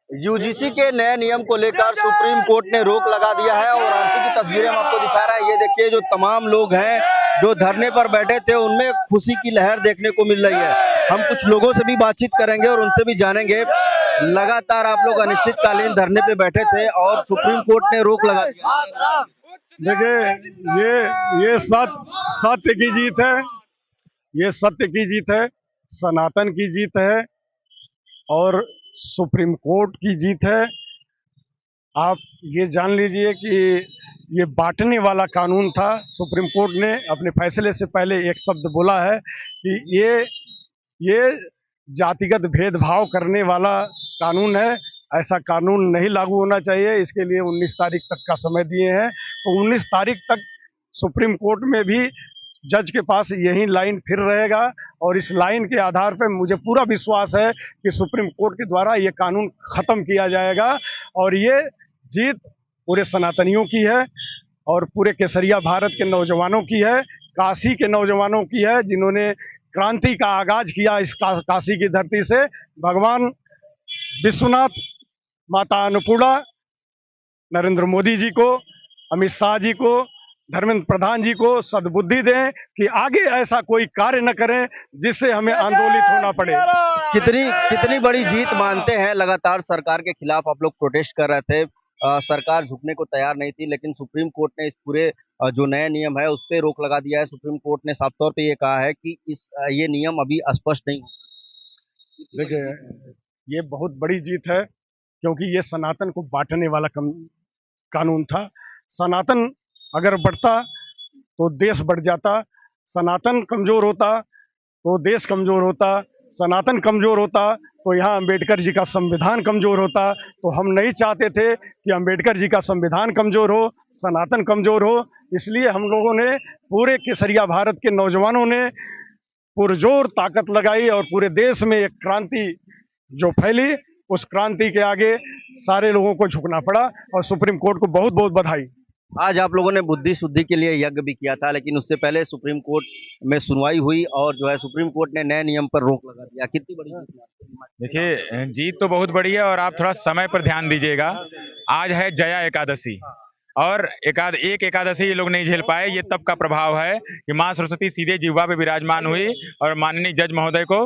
UGC के नए नियम को लेकर सुप्रीम कोर्ट ने रोक लगा दिया है और आंसू की तस्वीरें हम आपको दिखा रहे हैं। ये देखिए, जो तमाम लोग हैं जो धरने पर बैठे थे, उनमें खुशी की लहर देखने को मिल रही है। हम कुछ लोगों से भी बातचीत करेंगे और उनसे भी जानेंगे। लगातार आप लोग अनिश्चितकालीन धरने पे बैठे थे और सुप्रीम कोर्ट ने रोक लगा दिया। देखिए, ये सत्य की जीत है। ये सत्य की जीत है, सनातन की जीत है और सुप्रीम कोर्ट की जीत है। आप ये जान लीजिए कि ये बांटने वाला कानून था। सुप्रीम कोर्ट ने अपने फैसले से पहले एक शब्द बोला है कि ये जातिगत भेदभाव करने वाला कानून है। ऐसा कानून नहीं लागू होना चाहिए। इसके लिए 19 तारीख तक का समय दिए हैं। तो 19 तारीख तक सुप्रीम कोर्ट में भी जज के पास यही लाइन फिर रहेगा और इस लाइन के आधार पर मुझे पूरा विश्वास है कि सुप्रीम कोर्ट के द्वारा ये कानून खत्म किया जाएगा और ये जीत पूरे सनातनियों की है और पूरे केसरिया भारत के नौजवानों की है, काशी के नौजवानों की है, जिन्होंने क्रांति का आगाज किया इस काशी की धरती से। भगवान विश्वनाथ, माता अन्नपूर्णा, नरेंद्र मोदी जी को, अमित शाह जी को, धर्मेंद्र प्रधान जी को सद्बुद्धि दें कि आगे ऐसा कोई कार्य न करें जिससे हमें आंदोलित होना पड़े। कितनी बड़ी जीत मानते हैं? लगातार सरकार के खिलाफ आप लोग प्रोटेस्ट कर रहे थे, सरकार झुकने को तैयार नहीं थी, लेकिन सुप्रीम कोर्ट ने इस पूरे जो नया नियम है उस पर रोक लगा दिया है। सुप्रीम कोर्ट ने साफ तौर पे ये कहा है कि ये नियम अभी स्पष्ट नहीं हो। देखिए, ये बहुत बड़ी जीत है क्योंकि ये सनातन को बांटने वाला कानून था। सनातन अगर बढ़ता तो देश बढ़ जाता, सनातन कमजोर होता तो देश कमजोर होता, सनातन कमजोर होता तो यहाँ अंबेडकर जी का संविधान कमजोर होता। तो हम नहीं चाहते थे कि अंबेडकर जी का संविधान कमजोर हो, सनातन कमजोर हो। इसलिए हम लोगों ने, पूरे केसरिया भारत के नौजवानों ने पुरजोर ताकत लगाई और पूरे देश में एक क्रांति जो फैली, उस क्रांति के आगे सारे लोगों को झुकना पड़ा और सुप्रीम कोर्ट को बहुत बहुत बधाई। आज आप लोगों ने बुद्धि शुद्धि के लिए यज्ञ भी किया था, लेकिन उससे पहले सुप्रीम कोर्ट में सुनवाई हुई और जो है सुप्रीम कोर्ट ने नए नियम पर रोक लगा दिया। कितनी बड़ी जीत है? देखिए, जीत तो बहुत बड़ी है और आप थोड़ा समय पर ध्यान दीजिएगा। आज है जया एकादशी और एक एकादशी ये लोग नहीं झेल पाए। ये तब का प्रभाव है कि माँ सरस्वती सीधे जिह्वा पे विराजमान हुई और माननीय जज महोदय को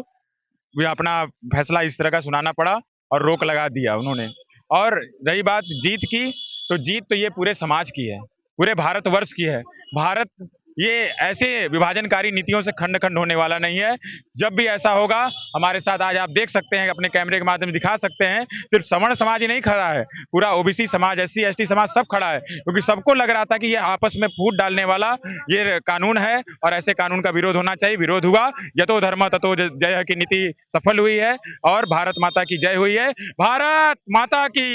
भी अपना फैसला इस तरह का सुनाना पड़ा और रोक लगा दिया उन्होंने। और रही बात जीत की, तो जीत तो ये पूरे समाज की है, पूरे भारतवर्ष की है। भारत ये ऐसे विभाजनकारी नीतियों से खंड खंड होने वाला नहीं है। जब भी ऐसा होगा, हमारे साथ आज आप देख सकते हैं, अपने कैमरे के माध्यम से दिखा सकते हैं, सिर्फ सवर्ण समाज ही नहीं खड़ा है, पूरा ओबीसी समाज, एससी एसटी समाज सब खड़ा है, क्योंकि सबको लग रहा था कि ये आपस में फूट डालने वाला ये कानून है और ऐसे कानून का विरोध होना चाहिए। विरोध हुआ, यतो धर्म ततो जय की नीति सफल हुई है और भारत माता की जय हुई है। भारत माता की।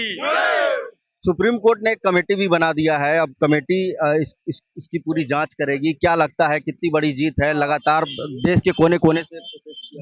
सुप्रीम कोर्ट ने एक कमेटी भी बना दिया है। अब कमेटी इसकी पूरी जांच करेगी। क्या लगता है कितनी बड़ी जीत है? लगातार देश के कोने कोने से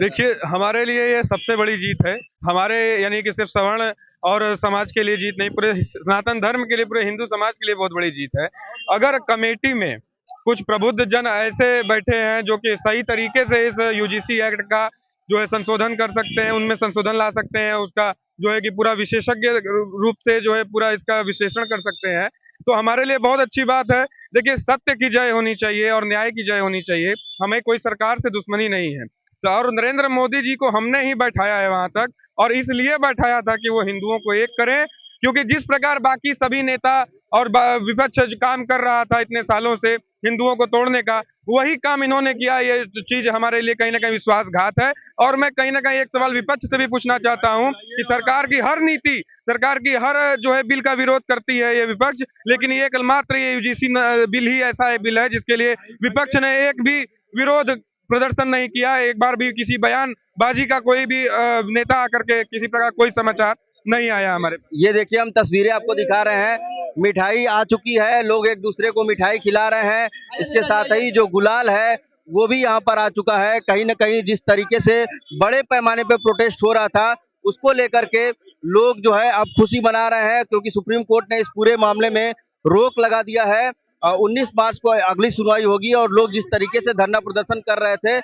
देखिए, हमारे लिए ये सबसे बड़ी जीत है। हमारे यानी कि सिर्फ सवर्ण और समाज के लिए जीत नहीं, पूरे सनातन धर्म के लिए, पूरे हिंदू समाज के लिए बहुत बड़ी जीत है। अगर कमेटी में कुछ प्रबुद्ध जन ऐसे बैठे हैं जो कि सही तरीके से इस यूजीसी एक्ट का जो है संशोधन कर सकते हैं, उनमें संशोधन ला सकते हैं, उसका जो है कि पूरा विशेषज्ञ रूप से जो है पूरा इसका विश्लेषण कर सकते हैं, तो हमारे लिए बहुत अच्छी बात है। देखिए, सत्य की जय होनी चाहिए और न्याय की जय होनी चाहिए। हमें कोई सरकार से दुश्मनी नहीं है और नरेंद्र मोदी जी को हमने ही बैठाया है वहां तक, और इसलिए बैठाया था कि वो हिंदुओं को एक करें, क्योंकि जिस प्रकार बाकी सभी नेता और विपक्ष काम कर रहा था इतने सालों से हिंदुओं को तोड़ने का, वही काम इन्होंने किया। ये चीज हमारे लिए कहीं ना कहीं विश्वासघात है। और मैं कहीं ना कहीं एक सवाल विपक्ष से भी पूछना चाहता हूं कि सरकार की हर नीति, सरकार की हर जो है बिल का विरोध करती है ये विपक्ष, लेकिन ये एकमात्र ये यूजीसी बिल ही ऐसा बिल है जिसके लिए विपक्ष ने एक भी विरोध प्रदर्शन नहीं किया। एक बार भी किसी बयानबाजी का कोई भी नेता आकर के किसी प्रकार कोई समाचार नहीं आया हमारे। ये देखिए, हम तस्वीरें आपको दिखा रहे हैं। मिठाई आ चुकी है, लोग एक दूसरे को मिठाई खिला रहे हैं। इसके साथ ही जो गुलाल है वो भी यहाँ पर आ चुका है। कहीं ना कहीं जिस तरीके से बड़े पैमाने पे प्रोटेस्ट हो रहा था, उसको लेकर के लोग जो है अब खुशी मना रहे हैं, क्योंकि सुप्रीम कोर्ट ने इस पूरे मामले में रोक लगा दिया है। 19 मार्च को अगली सुनवाई होगी और लोग जिस तरीके से धरना प्रदर्शन कर रहे थे,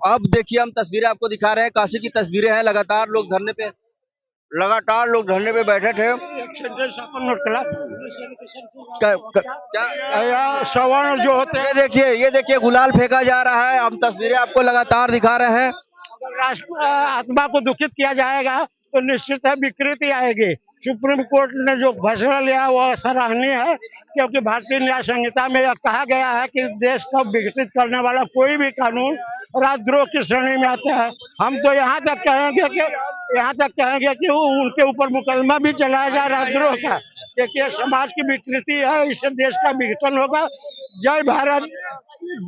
अब देखिए हम तस्वीरें आपको दिखा रहे हैं, काशी की तस्वीरें हैं। लगातार लोग धरने पे लगातार लोग धरने पे बैठे थे। क्या सवर्ण जो होते हैं, ये देखिए गुलाल फेंका जा रहा है। हम तस्वीरें आपको लगातार दिखा रहे हैं। राष्ट्र आत्मा को दुखित किया जाएगा तो निश्चित है विकृति आएगी। सुप्रीम कोर्ट ने जो फैसला लिया वह सराहनीय है, क्योंकि भारतीय न्याय संहिता में यह कहा गया है कि देश को विकसित करने वाला कोई भी कानून राजद्रोह की श्रेणी में आता है। हम तो यहाँ तक कहेंगे कि उनके ऊपर मुकदमा भी चलाया जाए राजद्रोह का, क्योंकि यह समाज की विकृति है, इससे देश का विघटन होगा। जय भारत।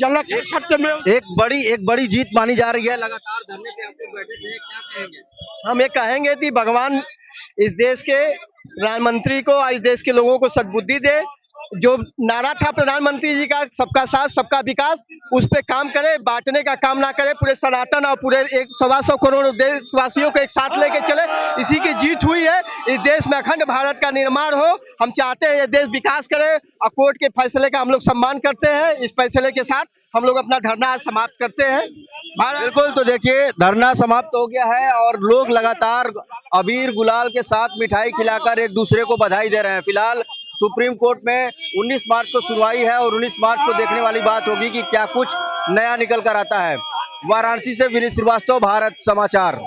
जनक सत्य में एक बड़ी जीत मानी जा रही है। लगातार धरने पे आप लोग बैठे थे, क्या कहेंगे? हम ये कहेंगे कि भगवान इस देश के प्रधानमंत्री को, इस देश के लोगों को सद्बुद्धि दे। जो नारा था प्रधानमंत्री जी का, सबका साथ सबका विकास, उस पे काम करे, बांटने का काम ना करे। पूरे सनातन और पूरे 125 करोड़ देशवासियों को एक साथ लेके चले, इसी की जीत हुई है। इस देश में अखंड भारत का निर्माण हो। हम चाहते हैं ये देश विकास करे और कोर्ट के फैसले का हम लोग सम्मान करते हैं। इस फैसले के साथ हम लोग अपना धरना समाप्त करते हैं। बिल्कुल, तो देखिए धरना समाप्त हो गया है और लोग लगातार अबीर गुलाल के साथ मिठाई खिलाकर एक दूसरे को बधाई दे रहे हैं। फिलहाल सुप्रीम कोर्ट में 19 मार्च को सुनवाई है और 19 मार्च को देखने वाली बात होगी कि क्या कुछ नया निकल कर आता है। वाराणसी से विनीत श्रीवास्तव, भारत समाचार।